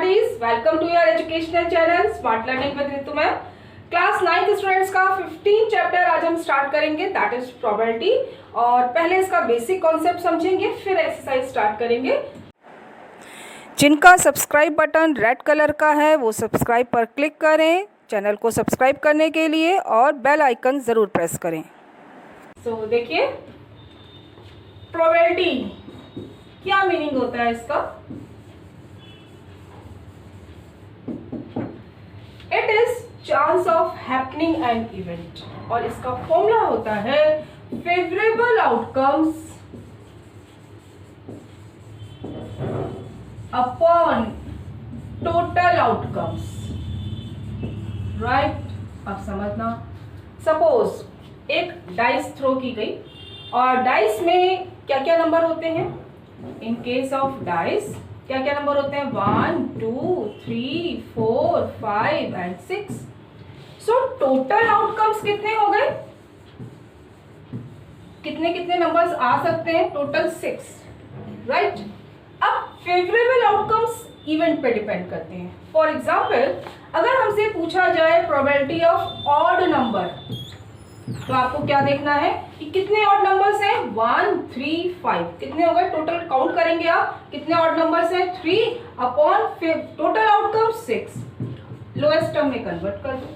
buddies, welcome to your educational channel Smart Learning with Ritu ma'am. Class 9th students का 15 chapter आज हम start करेंगे, that is probability. और पहले इसका बेसिक कॉन्सेप्ट समझेंगे, फिर एक्सरसाइज स्टार्ट करेंगे। जिनका सब्सक्राइब बटन रेड कलर का है वो सब्सक्राइब पर क्लिक करें चैनल को सब्सक्राइब करने के लिए और बेल आइकन ज़रूर प्रेस करें। सो देखिए, प्रोबेबिलिटी क्या मीनिंग होता है इसका। It is chance of happening an event, और इसका फॉर्मूला होता है favourable outcomes upon total outcomes. Right, अब समझना, सपोज एक डाइस थ्रो की गई और डाइस में क्या क्या नंबर होते हैं। इन केस ऑफ डाइस क्या क्या नंबर होते हैं, 1 2 3 4 5 एंड 6। सो टोटल आउटकम्स कितने हो गए, कितने कितने नंबर्स आ सकते हैं, टोटल 6। राइट, अब फेवरेबल आउटकम्स इवेंट पे डिपेंड करते हैं। फॉर एग्जाम्पल, अगर हमसे पूछा जाए प्रोबेबिलिटी ऑफ ऑड नंबर, तो आपको क्या देखना है कि कितने ऑड नंबर्स हैं, 1 3 5। कितने हो गए, टोटल काउंट करेंगे आप, कितने ऑड नंबर्स हैं, 3 upon total outcome 6। Lowest term में कन्वर्ट कर दो।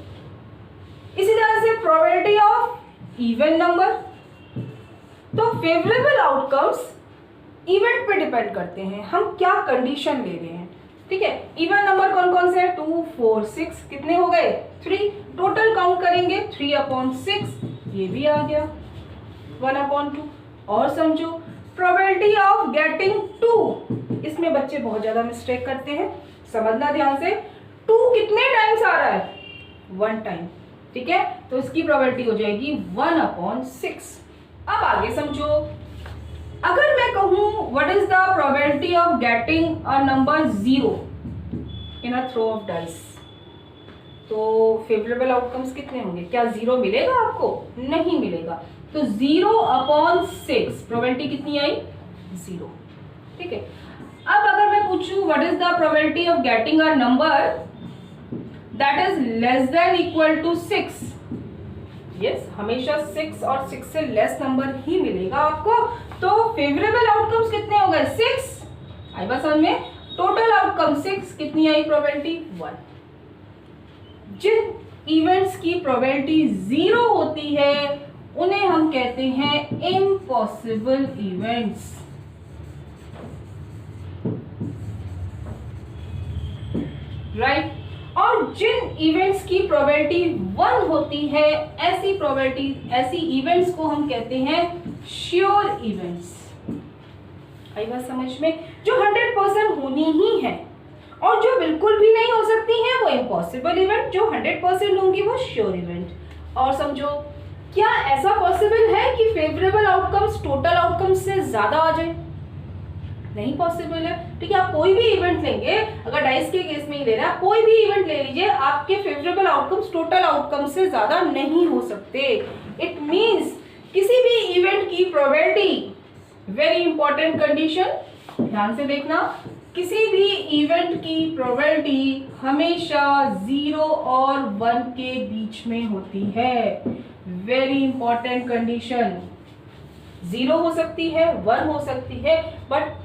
इसी तरह से प्रोबेबिलिटी ऑफ इवन नंबर, तो फेवरेबल आउटकम्स इवेंट पे डिपेंड करते हैं, हम क्या कंडीशन ले रहे हैं। ठीक है, इवन नंबर कौन कौन से हैं, 2 4 6। कितने हो गए, 3। टोटल काउंट करेंगे 3 अपॉन 6, ये भी आ गया 1 अपॉन 2। और समझो प्रोबेबिलिटी ऑफ गेटिंग 2, इसमें बच्चे बहुत ज्यादा मिस्टेक करते हैं, समझना ध्यान से। 2 कितने टाइम्स आ रहा है, 1 टाइम। ठीक है, तो इसकी प्रोबेबिलिटी हो जाएगी 1 अपॉन 6। अब आगे समझो, अगर मैं कहूं what is the probability of getting a number 0 in a throw of dice, तो फेवरेबल आउटकम्स कितने होंगे, क्या 0 मिलेगा आपको, नहीं मिलेगा। तो 0 अपॉन 6, प्रोबेबिलिटी कितनी आई, 0। ठीक है, अब अगर मैं पूछूं what is the probability of getting a number that is less than equal to 6, yes, हमेशा 6 और 6 से लेस नंबर ही मिलेगा आपको। तो फेवरेबल आउटकम्स कितने हो गए, 6। आई बात समझ में, टोटल आउटकम 6, कितनी आई प्रोबेबिलिटी, 1। जिन इवेंट्स की प्रोबेबिलिटी 0 होती है उन्हें हम कहते हैं इम्पॉसिबल इवेंट्स। राइट, और जिन इवेंट्स की प्रोबेबिलिटी 1 होती है, ऐसी इवेंट्स को हम कहते हैं श्योर इवेंट्स। आई बात समझ में, जो 100% होनी ही है, और जो बिल्कुल भी नहीं हो सकती है वो इम्पॉसिबल इवेंट, जो 100% होंगी वो श्योर इवेंट। और समझो, क्या ऐसा पॉसिबल है कि फेवरेबल आउटकम्स टोटल आउटकम्स से ज्यादा आ जाए, नहीं पॉसिबल है। ठीक है, आप कोई भी इवेंट लेंगे, अगर डाइस के केस में ही ले रहे हैं, कोई भी इवेंट ले लीजिए, आपके फेवरेबल आउटकम्स टोटल आउटकम्स से ज्यादा नहीं हो सकते। इट मींस किसी भी इवेंट की प्रोबेबिलिटी, वेरी इंपॉर्टेंट कंडीशन, ध्यान से देखना, किसी भी इवेंट की प्रोबेबिलिटी हमेशा 0 और 1 के बीच में होती है। वेरी इंपॉर्टेंट कंडीशन, 0 हो सकती है, 1 हो सकती है, बट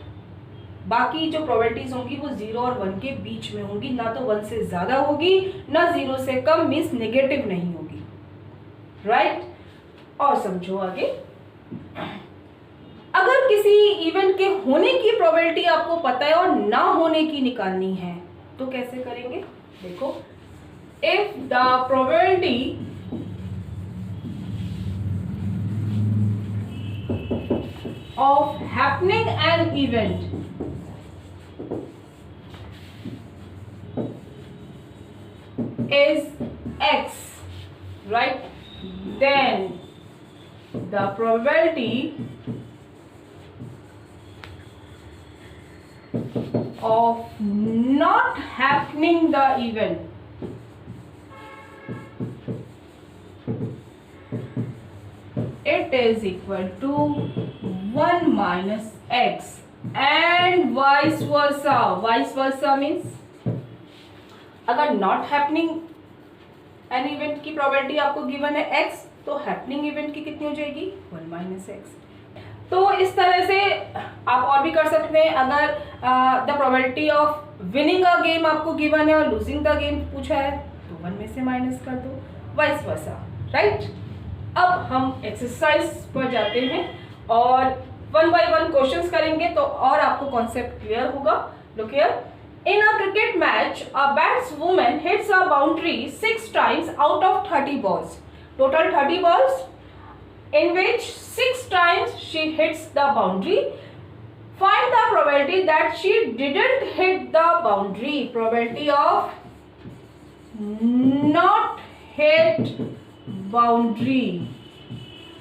बाकी जो प्रोबेबिलिटीज होंगी वो 0 और 1 के बीच में होंगी, ना तो 1 से ज्यादा होगी ना 0 से कम, मींस नेगेटिव नहीं होगी। राइट, और समझो आगे, अगर किसी इवेंट के होने की प्रोबेबिलिटी आपको पता है और ना होने की निकालनी है तो कैसे करेंगे, देखो, if the probability of happening an event is x, right, then the probability of not happening the event it is equal to 1 minus x, and vice versa. Vice versa means अगर नॉट हैपनिंग एन इवेंट की probability आपको given है x, तो happening event की कितनी हो जाएगी 1 minus x. तो इस तरह से आप और भी कर सकते हैं। अगर the probability of winning a game आपको गिवन है और लूजिंग द गेम पूछा है तो 1 में से माइनस कर दो, वाइस वर्सा, राइट। अब हम एक्सरसाइज पर जाते हैं और 1 बाय 1 क्वेश्चंस करेंगे तो और आपको कॉन्सेप्ट क्लियर होगा। Look here, in a cricket match a batswoman hits a boundary 6 times out of 30 balls, total 30 balls in which 6 times she hits the boundary. Find the probability that she didn't hit the boundary. Probability of not hit boundary.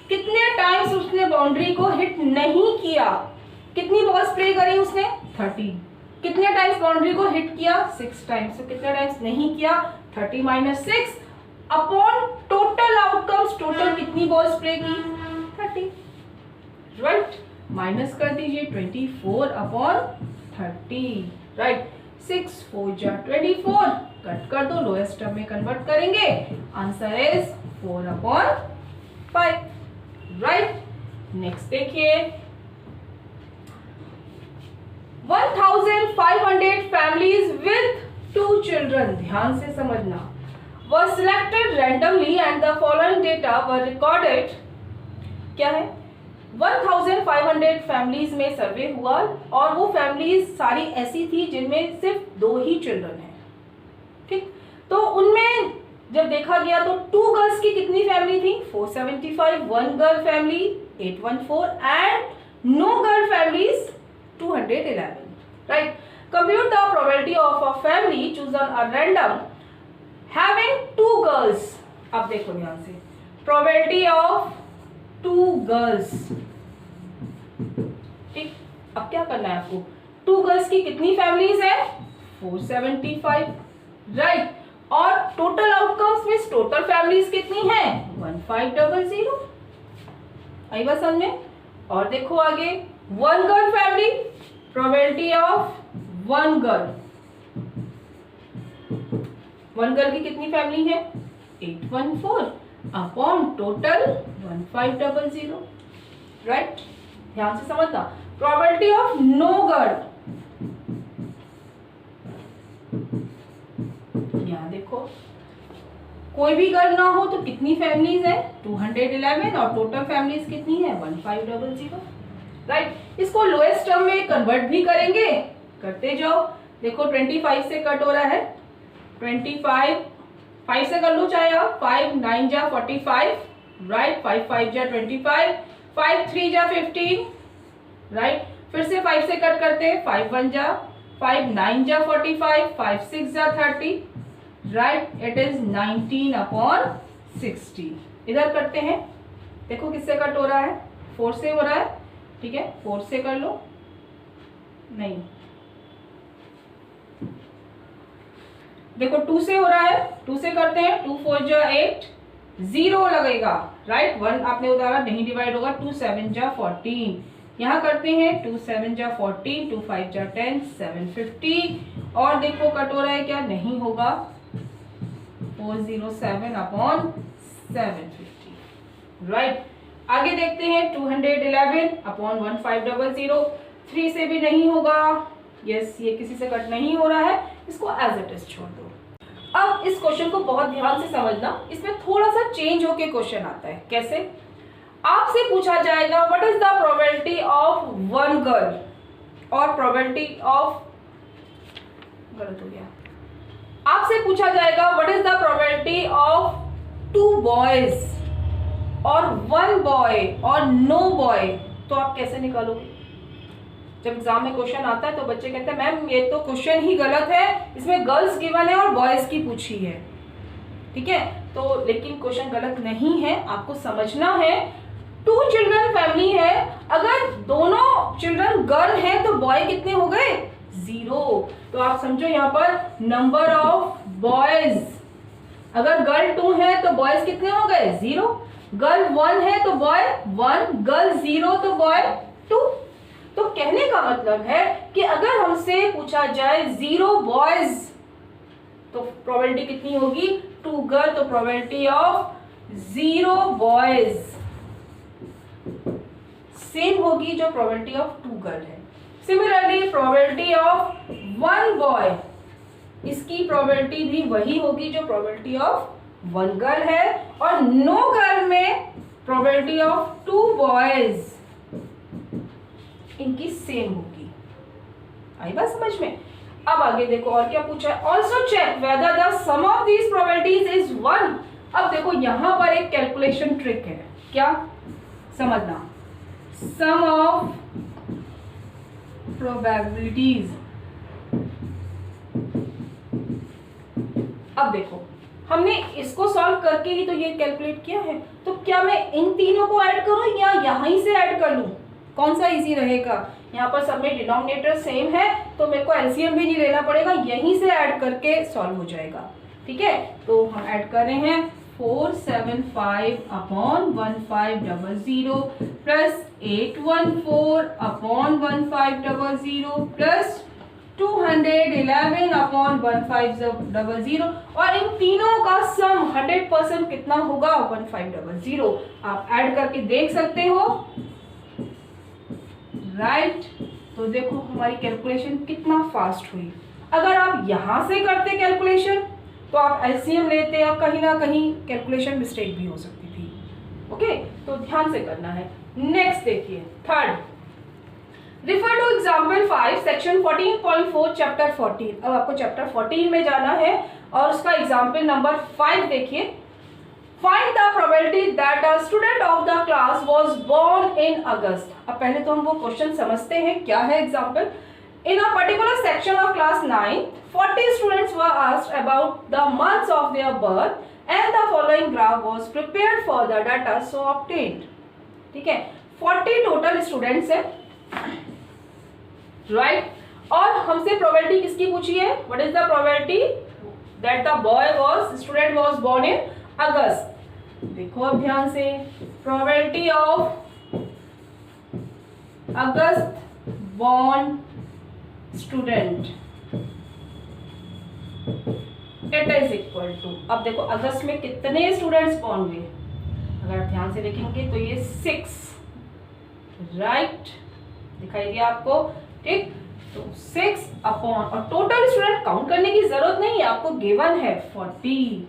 कितने times उसने boundary को hit नहीं किया? कितनी balls play करी उसने 30। कितने times boundary को हिट किया 6 टाइम्स। तो कितने टाइम्स नहीं किया 30 minus 6 upon total outcomes, total कितनी बॉल्स प्ले की 30, राइट। माइनस कर दीजिए 24 अपॉन 30, राइट। 6 4 जा 24, कट कर दो, लोएस्ट टर्म में कन्वर्ट करेंगे, answer is 4 upon 5, right. Next देखिए 1500 families with 2 children, ध्यान से समझना, were selected randomly and the following data were recorded। क्या है 1500 फैमिलीज में सर्वे हुआ और वो फैमिलीज सारी ऐसी थी जिनमें सिर्फ 2 ही चिल्ड्रन हैं, ठीक। तो उनमें जब देखा गया तो 2 गर्ल्स की कितनी फैमिली थी 475, 1 girl family 814 and no girl families 211, right. Compute the probability of a family chosen a random having 2 girls. अब देखो ध्यान से, प्रोबेबिलिटी ऑफ 2 गर्ल्स, ठीक। अब क्या करना है आपको, 2 गर्ल्स की कितनी फैमिलीज है 475, राइट। और टोटल आउटकम्स में टोटल फैमिलीज कितनी है 1500, आई बात समझ में। और देखो आगे 1 girl family, probability of 1 girl, 1 girl की कितनी फैमिली है 814 अपॉन टोटल 1500, राइट। ध्यान से समझना, प्रोबेबिलिटी ऑफ नो गर्ल, यहां देखो कोई भी गर्ल ना हो तो कितनी फैमिलीज है 211 और टोटल फैमिलीज कितनी है 1500, राइट। इसको लोएस्ट टर्म में कन्वर्ट भी करेंगे, करते जाओ। देखो 25 से कट हो रहा है, 25 5 से कर लो चाहे आप, 5 9 जा 45, राइट। 5 5 जा 25, 5 3 जा 15, राइट। फिर से 5 से कट करते हैं, 5 1 जा 5 9 जा 45, 5 6 जा 30, राइट। It is 19 upon 60। इधर करते हैं, देखो किससे कट हो रहा है 4 से हो रहा है, ठीक है। 4 से कर लो, नहीं देखो 2 से हो रहा है, 2 से करते हैं, 2 4 जा 8, 0 लगेगा, राइट। 1 आपने उतारा नहीं डिवाइड होगा, 2 7 जा 14, यहाँ करते हैं 2 7 जा 14, 2 5 जा 10, 750 और देखो कट हो रहा है क्या नहीं होगा 407 अपॉन 750, राइट। आगे देखते हैं 211 अपॉन 1500, 3 से भी नहीं होगा, यस ये किसी से कट नहीं हो रहा है, इसको एज इट इज छोड़ दो। अब इस क्वेश्चन को बहुत ध्यान से समझना, इसमें थोड़ा सा चेंज होके क्वेश्चन आता है। कैसे? आपसे पूछा जाएगा what is the probability of 1 girl और प्रोबेबिलिटी ऑफ, गलत हो गया, आपसे पूछा जाएगा what is the probability of 2 boys और 1 बॉय और नो बॉय, तो आप कैसे निकालोगे? जब एग्जाम में क्वेश्चन आता है तो बच्चे कहते हैं मैम ये तो क्वेश्चन ही गलत है, इसमें गर्ल्स गिवन है और बॉयज की पूछी है, ठीक है। तो लेकिन क्वेश्चन गलत नहीं है, आपको समझना है 2 चिल्ड्रन फैमिली है, अगर दोनों चिल्ड्रन गर्ल है तो बॉय कितने हो गए 0, तो आप समझो यहाँ पर नंबर ऑफ बॉयज, अगर गर्ल 2 है तो बॉयज कितने हो गए 0, गर्ल 1 है तो बॉय 1, गर्ल 0 तो बॉय 2। तो कहने का मतलब है कि अगर हमसे पूछा जाए 0 बॉयज तो प्रोबेबिलिटी कितनी होगी, 2 गर्ल, तो प्रोबेबिलिटी ऑफ 0 बॉयज सेम होगी जो प्रोबेबिलिटी ऑफ 2 गर्ल है। सिमिलरली प्रोबेबिलिटी ऑफ 1 बॉय, इसकी प्रोबेबिलिटी भी वही होगी जो प्रोबेबिलिटी ऑफ 1 गर्ल है, और नो गर्ल में प्रोबेबिलिटी ऑफ 2 बॉयज इनकी सेम होगी। आई बात समझ में? अब आगे देखो और क्या पूछा है, also check whether the sum of these probabilities is 1। अब देखो यहां पर एक कैलकुलेशन ट्रिक है, क्या समझना, सम ऑफ प्रोबेबिलिटीज। अब देखो हमने इसको सॉल्व करके ही तो ये कैलकुलेट किया है, तो क्या मैं इन तीनों को ऐड करूं या यहीं से ऐड कर लूं, कौन सा इजी रहेगा? यहाँ पर सब में डिनोमिनेटर सेम है तो मेरे को एलसीएम भी नहीं लेना पड़ेगा, यहीं से ऐड करके सॉल्व हो जाएगा। ठीक है, तो हम ऐड कर रहे हैं 475 upon 1500 plus 814 upon 1500 plus 211 upon 1500, और इन तीनों का सम 100% कितना होगा, 1500। आप ऐड करके देख सकते हो, राइट। तो देखो हमारी कैलकुलेशन कितना फास्ट हुई। अगर आप यहां से करते कैलकुलेशन तो आप एलसीएम लेते और कहीं ना कहीं कैलकुलेशन मिस्टेक भी हो सकती थी। ओके, तो ध्यान से करना है। नेक्स्ट देखिए third, refer to example 5 section 14.4 chapter 14। अब आपको चैप्टर 14 में जाना है और उसका एग्जाम्पल नंबर 5 देखिए। Find the probability that a student of the class was born in August. अब पहले तो हम वो क्वेश्चन समझते हैं, क्या है example. In a particular section of class 9 40 students were asked about the months of their birth and the following graph was prepared for the data so obtained. ठीक है, 40 टोटल स्टूडेंट्स है, राइट। और हमसे probability किसकी पूछी है, what is the probability that the boy was student was born in August. देखो अब ध्यान से, probability of August born student it is equal to, अब देखो अगस्त में कितने स्टूडेंट्स बोर्न हुए, अगर आप ध्यान से देखेंगे तो ये 6, राइट, दिखाई दिया आपको। ठीक, तो 6 अपॉन, और टोटल स्टूडेंट काउंट करने की जरूरत नहीं है, आपको गिवन है 40,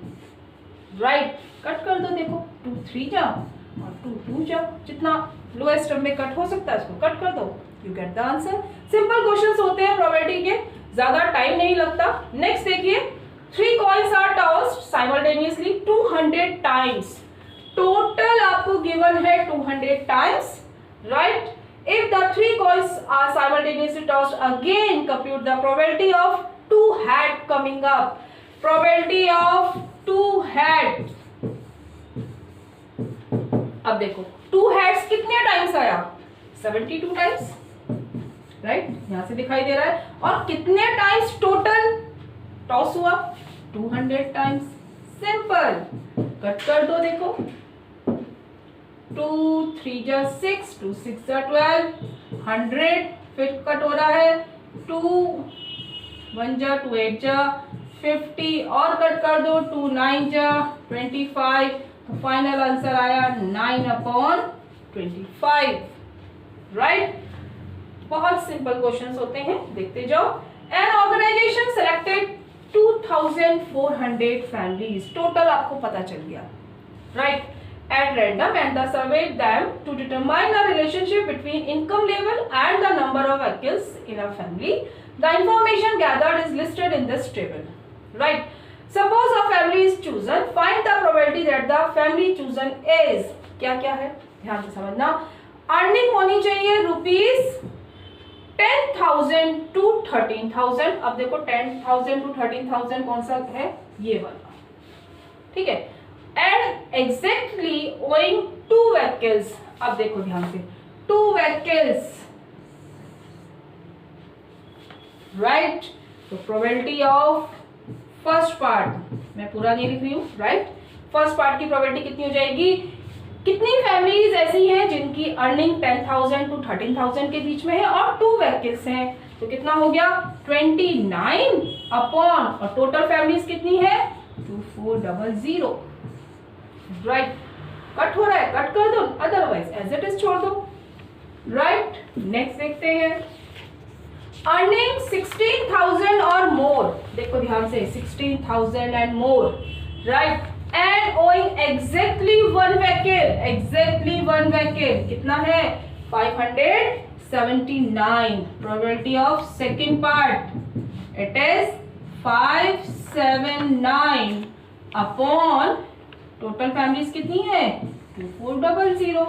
राइट। कट कर दो, देखो 2 3 जा और 2 2 जा, जितना लोएस्ट टर्म में कट हो सकता है उसको कट कर दो, you get the answer. Simple questions होते हैं प्रोबेबिलिटी के, ज्यादा टाइम नहीं लगता। नेक्स्ट देखिए, 3 coins are tossed simultaneously 200 times. Total आपको गिवन है 200 times, right. If the 3 coins are simultaneously tossed again, compute the probability of 2 hat coming up. Probability of 2 hat. अब देखो 2 hats कितने टाइम्स आया, 72 टाइम्स, राइट, यहां से दिखाई दे रहा है। और कितने टाइम्स टोटल टॉस हुआ, 200 टाइम्स। सिंपल, कट कर दो, देखो 2 3 जा 6, 2 6 जा 12, 100, फिर कट हो रहा है 2 1 जा 2 8 जा 50, और कट कर दो 2 9 जा 25, तो फाइनल आंसर आया 9/25, राइट। बहुत सिंपल क्वेश्चंस होते हैं, देखते जाओ। An organisation selected 2400 families, total आपको पता चल गया, right, at random, and they surveyed them to determine the relationship between income level and the number of vehicles in a family. The information gathered is listed in this table, right. Suppose a family is chosen, find the probability that the family chosen is, क्या क्या है ध्यान से समझना। Earning होनी चाहिए ₹10,000 to 13,000। अब देखो 10,000 to 13,000 कौन सा है, ये वाला, ठीक है। And exactly owing 2 vehicles, अब देखो ध्यान से 2 vehicles, right। तो प्रोबेबिलिटी ऑफ फर्स्ट पार्ट, मैं पूरा नहीं लिख रही हूँ, राइट। फर्स्ट पार्ट की प्रोबेबिलिटी कितनी हो जाएगी, कितनी फैमिलीज ऐसी हैं जिनकी आपकी अर्निंग 10,000 to 13,000 के बीच में है और 2 व्हीकल्स हैं, तो कितना हो गया 29 अपॉन, और टोटल फैमिलीज कितनी है 2400, राइट। कट हो रहा है, कट कर दो, अदरवाइज एज इट इज छोड़ दो, राइट। नेक्स्ट देखते हैं, अर्निंग 16,000 और मोर, देखो ध्यान से 16,000 and more, right, and owing exactly one vehicle, कितना है 579, probability of second part, it is 579 upon total families कितनी है 2400,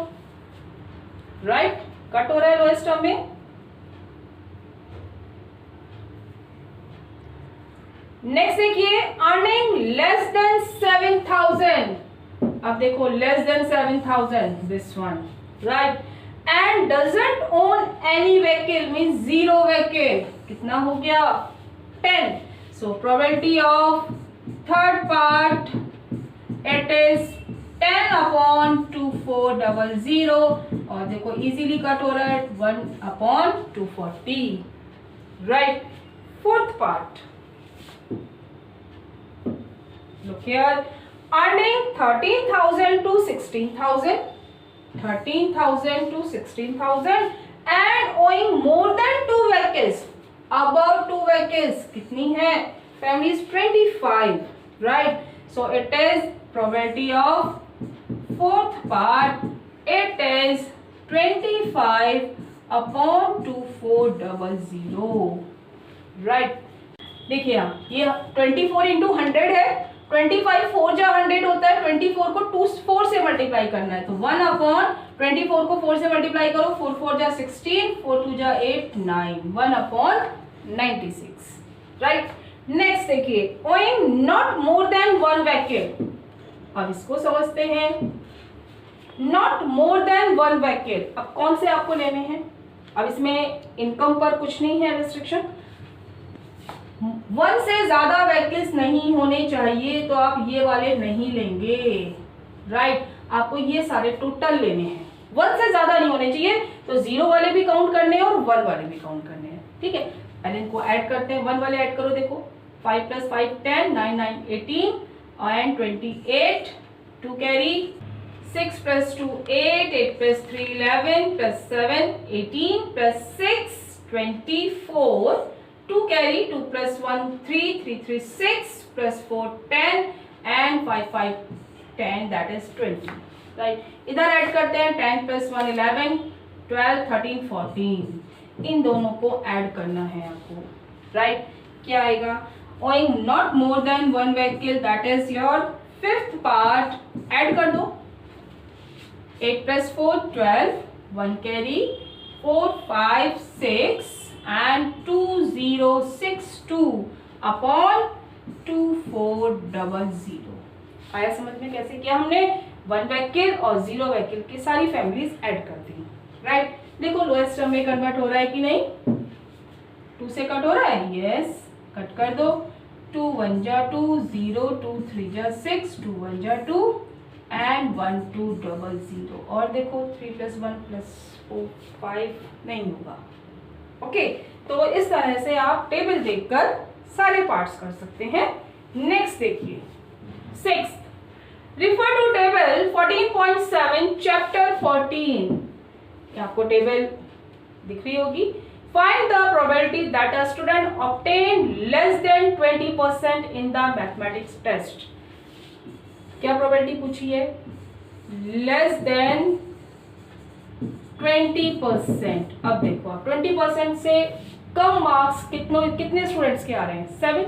राइट। कट हो रहा है लोएस्ट टर्म में। नेक्स्ट देखिए, अर्निंग लेस देन 7,000, अब देखो less than 7,000, this one, right, and doesn't own any vehicle, means zero vehicle, कितना हो गया 10, सो probability of third part, it is 10 upon 2400, और देखो इजीली कट हो रहा है 1 upon 240, right. Fourth part, look here, earning 13,000 to 16,000, 13,000 to 16,000 and owing more than 2 vehicles, above 2 vehicles, कितनी है families 25, right, so it is probability of fourth part, it is 25 upon 2400, right। देखिए ये 24 into 100 है, 25 4 जा 100 होता है, 24 को 4 से मल्टीप्लाई करना है, तो 1 अपॉन 24 को 4 से मल्टीप्लाई करो, 4 4 जा 16, 4 2 जा 8 9, 1 अपॉन 96, राइट। नेक्स्ट देखिए, owing not more than 1 vehicle, अब इसको समझते हैं, नॉट मोर देन 1 व्हीकल, अब कौन से आपको लेने हैं, अब इसमें इनकम पर कुछ नहीं है रिस्ट्रिक्शन, 1 से ज्यादा व्हीकल्स नहीं होने चाहिए, तो आप ये वाले नहीं लेंगे, राइट, आपको ये सारे टोटल लेने हैं, 1 से ज्यादा नहीं होने चाहिए, तो 0 वाले भी काउंट करने हैं और 1 वाले भी काउंट करने हैं, ठीक है। पहले इनको ऐड करते हैं, 1 वाले ऐड करो, देखो 5 + 5 10, 9 9 18 and 28, 2 carry, 6 + 2 8, 8 + 3 11 + 7 18 + 6 24, 2 carry, 2 + 1 3, 3 3 6 + 4 10 and 5 5 10, that is 20, right। इधर ऐड करते हैं 10 + 1 11 12 13 14, इन दोनों को ऐड करना है आपको, राइट। क्या आएगा, owing not more than 1 vehicle, that is your fifth part, add कर दो, 8 + 4 12, 1 कैरी, 4 5 6 and 2062 अपॉन 2400, आया समझ में कैसे किया हमने, 1 व्हीकल और 0 व्हीकल की सारी फैमिलीज ऐड कर दी, राइट। देखो लोएस्ट टर्म में कन्वर्ट हो रहा है कि नहीं, 2 से कट हो रहा है, यस, कट कर दो, 2 1 जा 2, 0 2 3 जा 6, 2 1 जा 2 and 1200, और देखो 3 + 1 + 4 5 नहीं होगा, ओके। तो इस तरह से आप टेबल देखकर सारे पार्ट्स कर सकते हैं। नेक्स्ट देखिए, 6th, refer to table 14.7 chapter 14, आपको टेबल दिख रही होगी। Find the probability that a student obtain less than 20% in the mathematics test. क्या प्रोबेबिलिटी पूछी है, लेस देन 20%। अब देखो, आप 20% से कम मार्क्स कितने स्टूडेंट्स के आ रहे हैं, 7,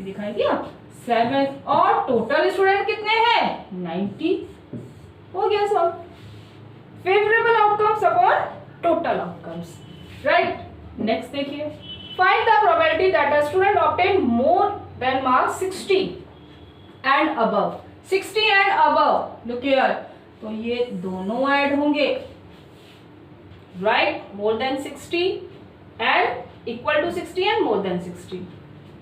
दिखाएंगे आप 7, और टोटल स्टूडेंट कितने हैं 90, हो गया सब। Favourable outcomes upon total outcomes, right. Next देखिए, find the probability that a student obtain more than marks 60 and above, 60 and above, look here, तो ये दोनों ऐड होंगे, right, more than 60 and equal to 60 and more than 60,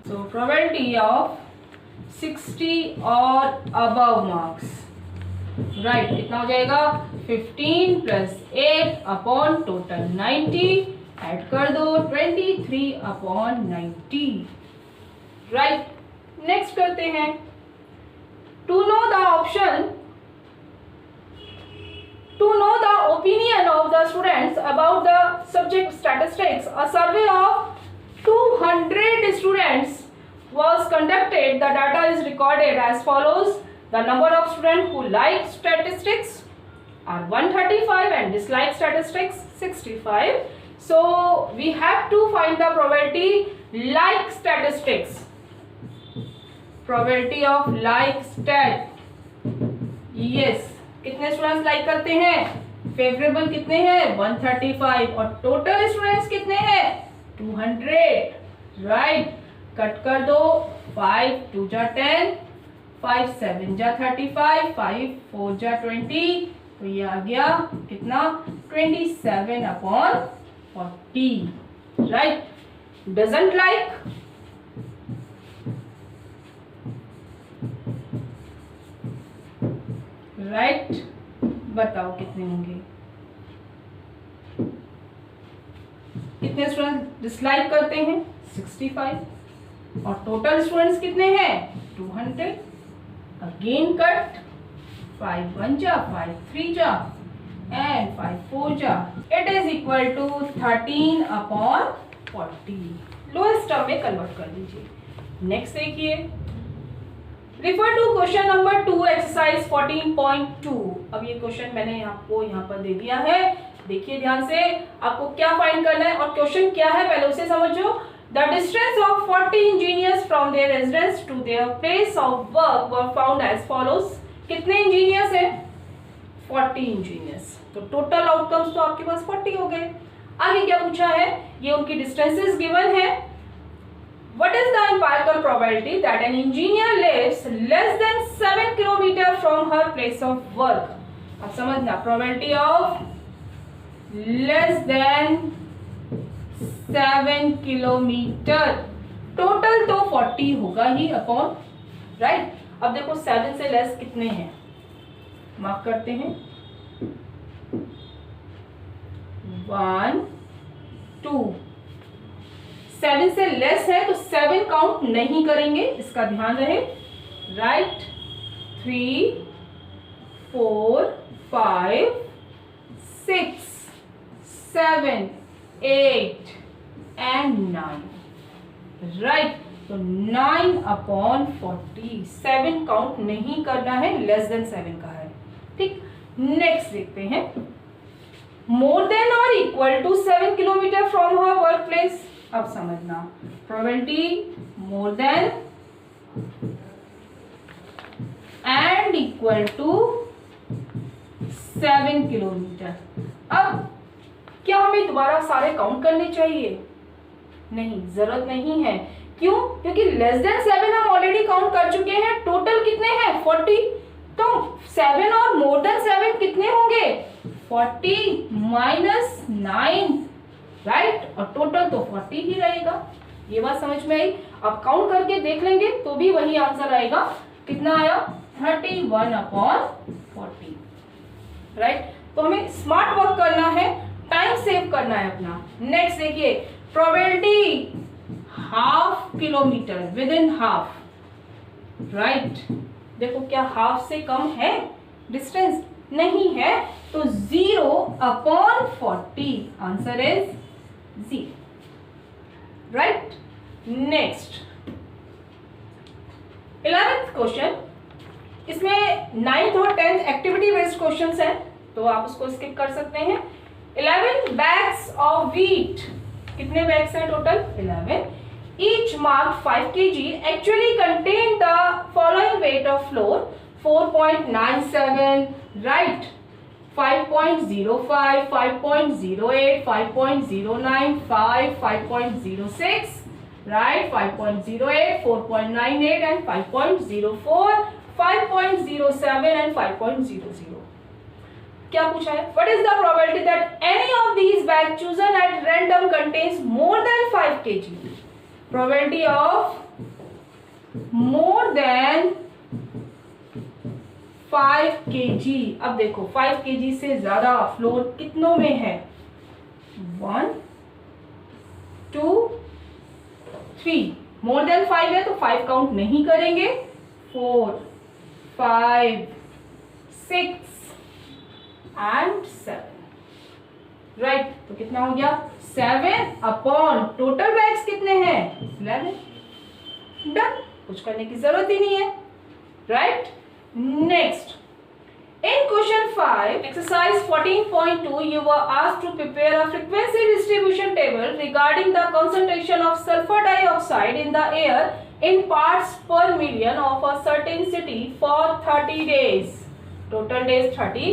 so probability of 60 और above marks, right, कितना हो जाएगा 15 plus 8 upon total 90, add कर दो 23 अपॉन 90, राइट। नेक्स्ट करते हैं, to know the option, to know the opinion of the students about the subject statistics, a survey of 200 students was conducted. The data is recorded as follows: the number of students who like statistics are 135 and dislike statistics 65. So we have to find the probability like statistics, probability of like stat. Yes, कितने students like करते हैं? Favourable कितने हैं? 135, और total students कितने हैं? 200, right. Cut कर दो, 5 2 जा 10, 5 7 जा 35, 5 4 जा 20, तो ये आ गया कितना? 27 upon 40, right. Doesn't like, right, बताओ कितने होंगे? कितने स्टूडेंट्स डिसलाइक करते हैं? 65, और टोटल स्टूडेंट्स कितने हैं? 200। अगेन कट, 5 1 जा, 5 3 जा एंड 5 4 जा, it is equal to 13 upon 40। Lowest term में कन्वर्ट कर दीजिए। नेक्स्ट देखिए, refer to question number 2 exercise 14.2। अब ये क्वेश्चन मैंने आपको यहाँ पर दे दिया है, देखिए ध्यान से, आपको क्या फाइंड करना है और क्वेश्चन क्या है पहले उसे समझो। The distance of 40 engineers from their residence to their place of work were found as follows. कितने इंजीनियर्स हैं? 40 इंजीनियर्स। तो टोटल आउटकम्स तो आपके पास 40 हो गए। आगे क्या पूछा है? ये उनकी डिस्टेंसेस गिवन है। What is the empirical probability that an engineer lives less than 7 km from her place of work? अब समझना, probability of less than 7 km, total तो 40 होगा ही अपॉन, राइट। अब देखो 7 से लेस कितने हैं, मार्क करते हैं, 1 2। 7 से लेस है तो 7 काउंट नहीं करेंगे, इसका ध्यान रहे, राइट। 3 4 5 6 7 8 and 9, right. तो 9 अपॉन 40, 7 काउंट नहीं करना है, लेस देन 7 का है, ठीक। नेक्स्ट देखते हैं, मोर देन और equal to 7 kilometre from her work place. अब समझना, probability more than and equal to 7 kilometre. अब क्या हमें दोबारा सारे काउंट करने चाहिए? नहीं, जरूरत नहीं है। क्यों? क्योंकि लेस देन 7 हम ऑलरेडी काउंट कर चुके हैं। टोटल कितने हैं? 40। तो 7 और मोर देन 7 कितने होंगे? 40 माइनस 9, राइट। और टोटल तो 40 ही रहेगा। ये बात समझ में आई? अब काउंट करके देख लेंगे तो भी वही आंसर आएगा। कितना आया? 31 अपॉन 40, राइट। तो हमें स्मार्ट वर्क करना है, टाइम सेव करना है अपना। नेक्स्ट देखिए, probability half kilometre with in half, right. देखो क्या हाफ से कम है डिस्टेंस? नहीं है, तो 0 upon 40, answer is 0, right. Next 11th question, इसमें 9th और 10th एक्टिविटी बेस्ड क्वेश्चंस हैं, तो आप उसको स्किप कर सकते हैं। 11 बैग्स ऑफ व्हीट, कितने बैग्स हैं total? 11। Each mark 5 kg actually contain the following weight of floor: 4.97, right, 5.05, 5.08, 5.09, 5.06, right, 5.08, 4.98 and 5.04, 5.07 and 5.00. क्या पूछा है? What is the probability that any of these bags chosen at random contains more than 5 kg? Probability of more than 5 kg। अब देखो 5 kg से ज्यादा floor कितनों में है? 1 2 3। मोर देन 5 है तो 5 काउंट नहीं करेंगे। 4 5 6 एंड 7। राइट, तो कितना हो गया? 7 अपॉन टोटल बैग्स कितने हैं? 11। डन, कुछ करने की जरूरत ही नहीं है। Right, next in question 5 exercise 14.2 you were asked to prepare a frequency distribution table regarding the concentration of sulfur dioxide in the air in parts per million of a certain city for 30 days, total days 30.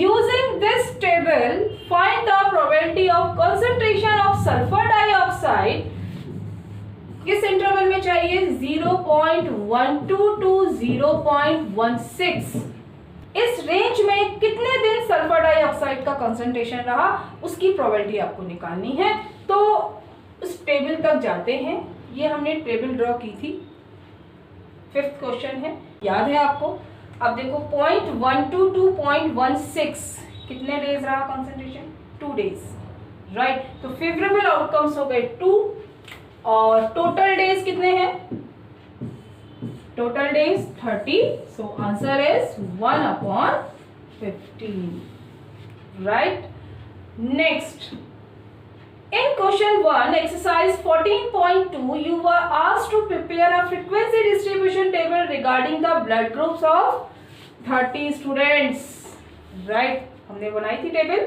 Using this table find the probability of concentration of sulfur dioxide किस interval में चाहिए? 0.12 to 0.16। इस range में कितने दिन sulphur dioxide का concentration रहा उसकी प्रोबेबिलिटी आपको निकालनी है। तो उस टेबल तक जाते हैं। ये हमने टेबल ड्रॉ की थी, 5th क्वेश्चन है, याद है आपको। अब देखो 0.12 to 0.16 कितने डेज रहा कंसंट्रेशन? 2 डेज। राइट, तो फेवरेबल आउटकम्स हो गए 2 और टोटल डेज कितने हैं? Total days 30। So answer is 1/15। Right, next in question 1 exercise 14.2 you were asked to prepare a frequency distribution table regarding the blood groups of 30 students। right, हमने बनाई थी table.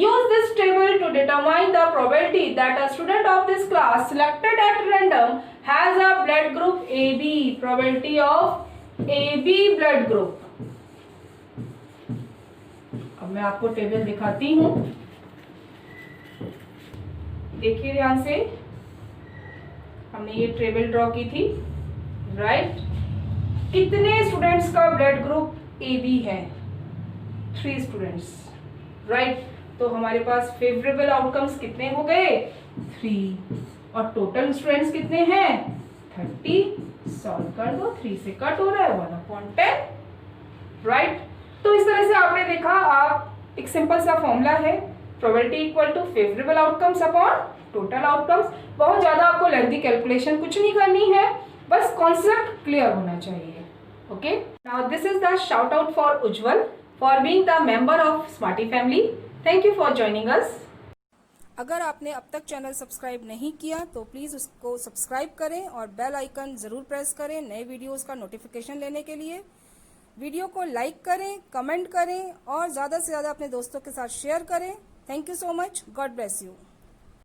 use this table to determine the probability that a student of this class selected at random has a blood group AB। probability of AB blood group। अब मैं आपको table दिखाती हूँ, देखिए ध्यान से। हमने ये टेबल ड्रॉ की थी। राइट, कितने स्टूडेंट्स का ब्लड ग्रुप ए बी है? 3 स्टूडेंट्स। राइट, तो हमारे पास फेवरेबल आउटकम्स कितने हो गए? 3। और टोटल स्टूडेंट्स कितने हैं? 30। सॉल्व कर दो, 3 से कट हो रहा है 1/10। राइट, तो इस तरह से आपने देखा, आप एक सिंपल सा फॉर्मूला है, probability equal to favourable outcomes upon total outcomes. बहुत ज्यादा आपको लेंथी कैलकुलेशन कुछ नहीं करनी है, बस कॉन्सेप्ट क्लियर होना चाहिए। Okay, now this is the shout out for Ujjwal for being the member of smarty family. Thank you for joining us. अगर आपने अब तक चैनल सब्सक्राइब नहीं किया तो प्लीज़ उसको सब्सक्राइब करें और बेल आइकन ज़रूर प्रेस करें नए वीडियोस का नोटिफिकेशन लेने के लिए। वीडियो को लाइक करें, कमेंट करें और ज़्यादा से ज़्यादा अपने दोस्तों के साथ शेयर करें। Thank you so much. God bless you.